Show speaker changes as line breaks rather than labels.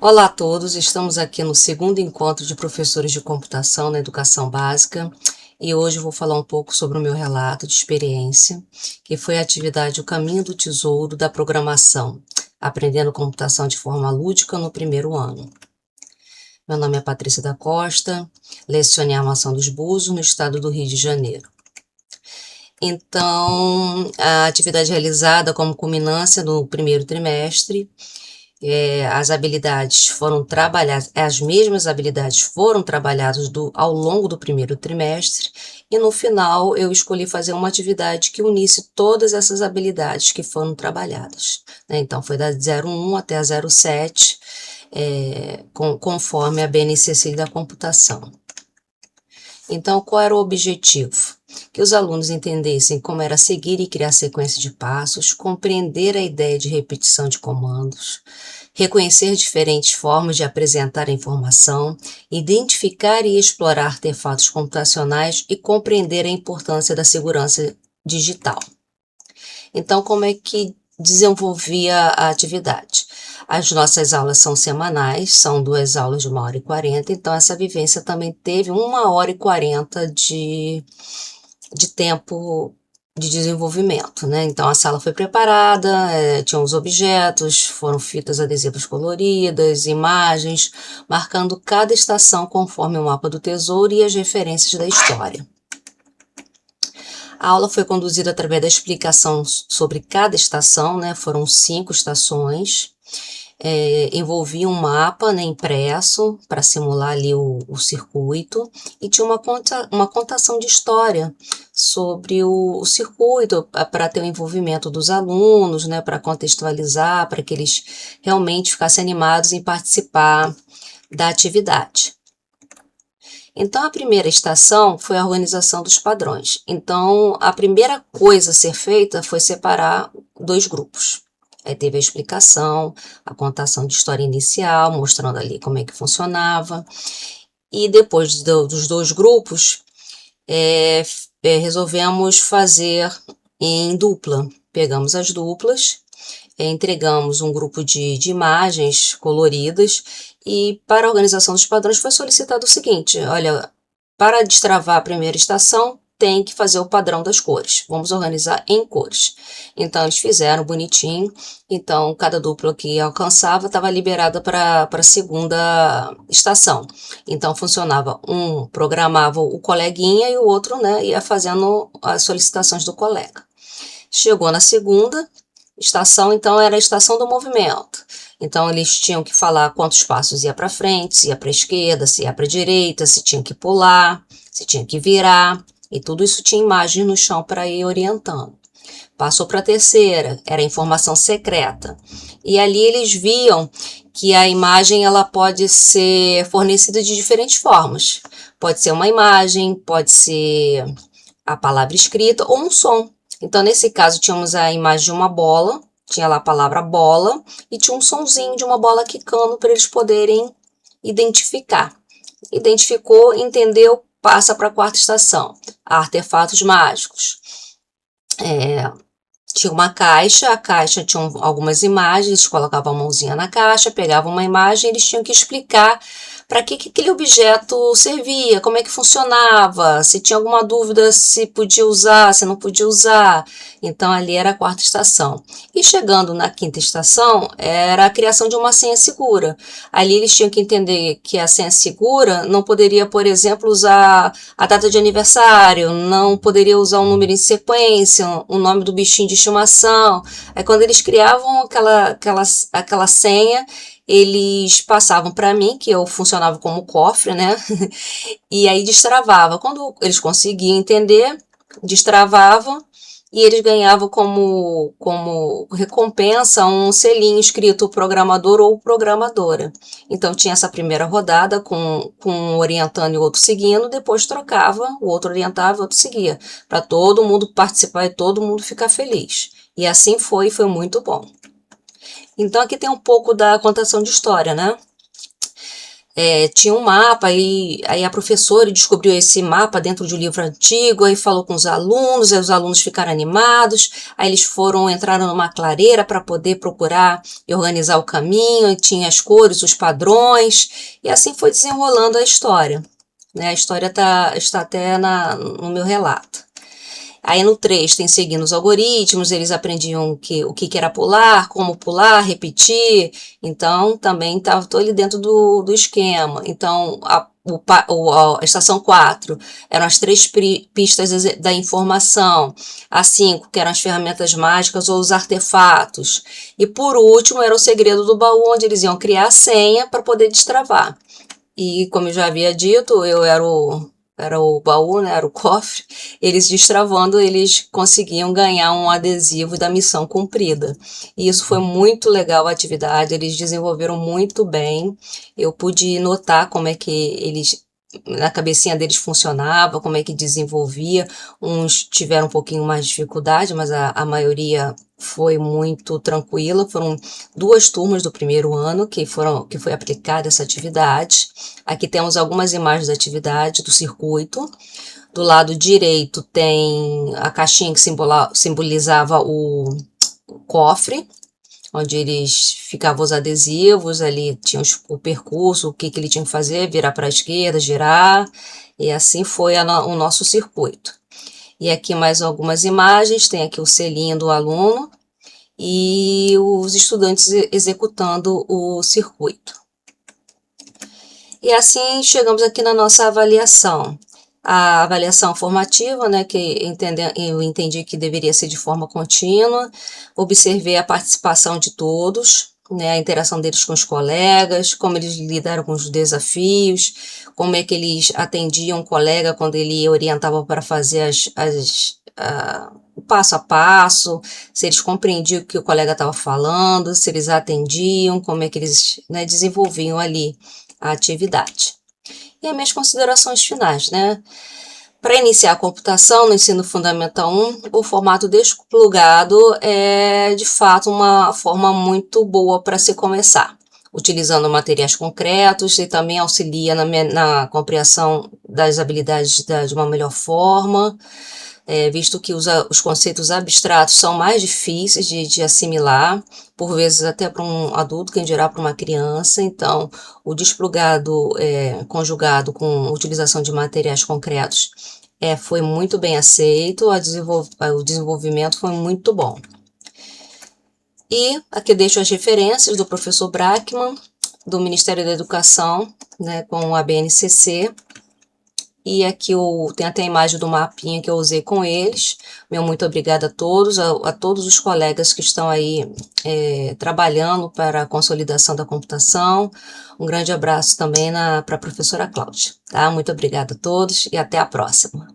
Olá a todos, estamos aqui no segundo encontro de professores de computação na educação básica e hoje eu vou falar um pouco sobre o meu relato de experiência, que foi a atividade O Caminho do Tesouro da Programação, aprendendo computação de forma lúdica no primeiro ano. Meu nome é Patrícia da Costa, lecionei a Armação dos Búzios no estado do Rio de Janeiro. Então, a atividade realizada como culminância no primeiro trimestre, as habilidades foram trabalhadas, as mesmas habilidades foram trabalhadas ao longo do primeiro trimestre, e no final eu escolhi fazer uma atividade que unisse todas essas habilidades que foram trabalhadas, né? Então foi da 01 até a 07, conforme a BNCC da computação. Então, qual era o objetivo? Que os alunos entendessem como era seguir e criar sequência de passos, compreender a ideia de repetição de comandos, reconhecer diferentes formas de apresentar a informação, identificar e explorar artefatos computacionais e compreender a importância da segurança digital. Então, como é que desenvolvia a atividade? As nossas aulas são semanais, são 2 aulas de 1h40, então essa vivência também teve 1h40 de tempo de desenvolvimento, né? Então a sala foi preparada, tinham os objetos, foram fitas adesivas coloridas, imagens, marcando cada estação conforme o mapa do tesouro e as referências da história. A aula foi conduzida através da explicação sobre cada estação, né? Foram 5 estações. Envolvia um mapa, né, impresso para simular ali o circuito, e tinha uma contação de história sobre o circuito para ter o envolvimento dos alunos, né, para contextualizar, para que eles realmente ficassem animados em participar da atividade. Então, a primeira estação foi a organização dos padrões. Então, a primeira coisa a ser feita foi separar 2 grupos. Aí teve a explicação, a contação de história inicial, mostrando ali como é que funcionava. E depois dos 2 grupos, resolvemos fazer em dupla. Pegamos as duplas, entregamos um grupo de imagens coloridas, e para a organização dos padrões foi solicitado o seguinte: olha, para destravar a primeira estação, tem que fazer o padrão das cores. Vamos organizar em cores. Então, eles fizeram bonitinho. Então, cada dupla que alcançava estava liberada para a segunda estação. Então, funcionava. Um programava o coleguinha e o outro, né, ia fazendo as solicitações do colega. Chegou na segunda estação, então era a estação do movimento. Então, eles tinham que falar quantos passos ia para frente, se ia para a esquerda, se ia para a direita, se tinha que pular, se tinha que virar. E tudo isso tinha imagem no chão para ir orientando. Passou para a terceira, era informação secreta. E ali eles viam que a imagem ela pode ser fornecida de diferentes formas. Pode ser uma imagem, pode ser a palavra escrita ou um som. Então, nesse caso, tínhamos a imagem de uma bola, tinha lá a palavra bola, e tinha um sonzinho de uma bola quicando para eles poderem identificar. Identificou, entendeu, passa para a quarta estação. Artefatos mágicos. Tinha uma caixa, a caixa tinha algumas imagens, eles colocavam a mãozinha na caixa, pegavam uma imagem, eles tinham que explicar para que aquele objeto servia, como é que funcionava, se tinha alguma dúvida se podia usar, se não podia usar. Então, ali era a quarta estação. E chegando na quinta estação, era a criação de uma senha segura. Ali eles tinham que entender que a senha segura não poderia, por exemplo, usar a data de aniversário, não poderia usar um número em sequência, o nome do bichinho de estimação. Aí, quando eles criavam aquela senha, eles passavam para mim, que eu funcionava como cofre, né? E aí destravava. Quando eles conseguiam entender, destravava e eles ganhavam como recompensa um selinho escrito programador ou programadora. Então tinha essa primeira rodada com um orientando e o outro seguindo, depois trocava, o outro orientava e o outro seguia, para todo mundo participar e todo mundo ficar feliz. E assim foi muito bom. Então, aqui tem um pouco da contação de história, né? tinha um mapa, e aí a professora descobriu esse mapa dentro de um livro antigo, aí falou com os alunos, aí os alunos ficaram animados, aí eles entraram numa clareira para poder procurar e organizar o caminho, e tinha as cores, os padrões, e assim foi desenrolando a história. Né? A história está até no meu relato. Aí no 3 tem seguindo os algoritmos, eles aprendiam o que era pular, como pular, repetir. Então também estou ali dentro do esquema. Então a estação 4 eram as 3 pistas da informação, a 5 que eram as ferramentas mágicas ou os artefatos. E por último era o segredo do baú, onde eles iam criar a senha para poder destravar. E como eu já havia dito, eu era o baú, né, era o cofre, eles destravando, eles conseguiam ganhar um adesivo da missão cumprida. E isso foi muito legal a atividade, eles desenvolveram muito bem, eu pude notar como é que eles, na cabecinha deles funcionava, como é que desenvolvia, uns tiveram um pouquinho mais de dificuldade, mas a maioria foi muito tranquila, foram 2 turmas do primeiro ano que foi aplicada essa atividade. Aqui temos algumas imagens da atividade do circuito. Do lado direito tem a caixinha que simbolizava o cofre, onde eles ficavam os adesivos, ali tinha o percurso, o que ele tinha que fazer, virar para a esquerda, girar, e assim foi o nosso circuito. E aqui mais algumas imagens, tem aqui o selinho do aluno e os estudantes executando o circuito. E assim chegamos aqui na nossa avaliação. A avaliação formativa, né, que eu entendi que deveria ser de forma contínua, observei a participação de todos, né, a interação deles com os colegas, como eles lidaram com os desafios, como é que eles atendiam o colega quando ele orientava para fazer o passo a passo, se eles compreendiam o que o colega estava falando, se eles atendiam, como é que eles, né, desenvolviam ali a atividade. E as minhas considerações finais, né? Para iniciar a computação no ensino fundamental 1, o formato desplugado é, de fato, uma forma muito boa para se começar, utilizando materiais concretos e também auxilia na compreensão das habilidades de uma melhor forma, visto que os conceitos abstratos são mais difíceis de assimilar, por vezes até para um adulto, quem dirá para uma criança. Então, o desplugado conjugado com utilização de materiais concretos foi muito bem aceito, o desenvolvimento foi muito bom. E aqui deixo as referências do professor Brackman, do Ministério da Educação, né, com a BNCC. E aqui tem até a imagem do mapinha que eu usei com eles. Meu muito obrigada a todos, a todos os colegas que estão aí trabalhando para a consolidação da computação. Um grande abraço também para a professora Cláudia. Tá? Muito obrigada a todos e até a próxima.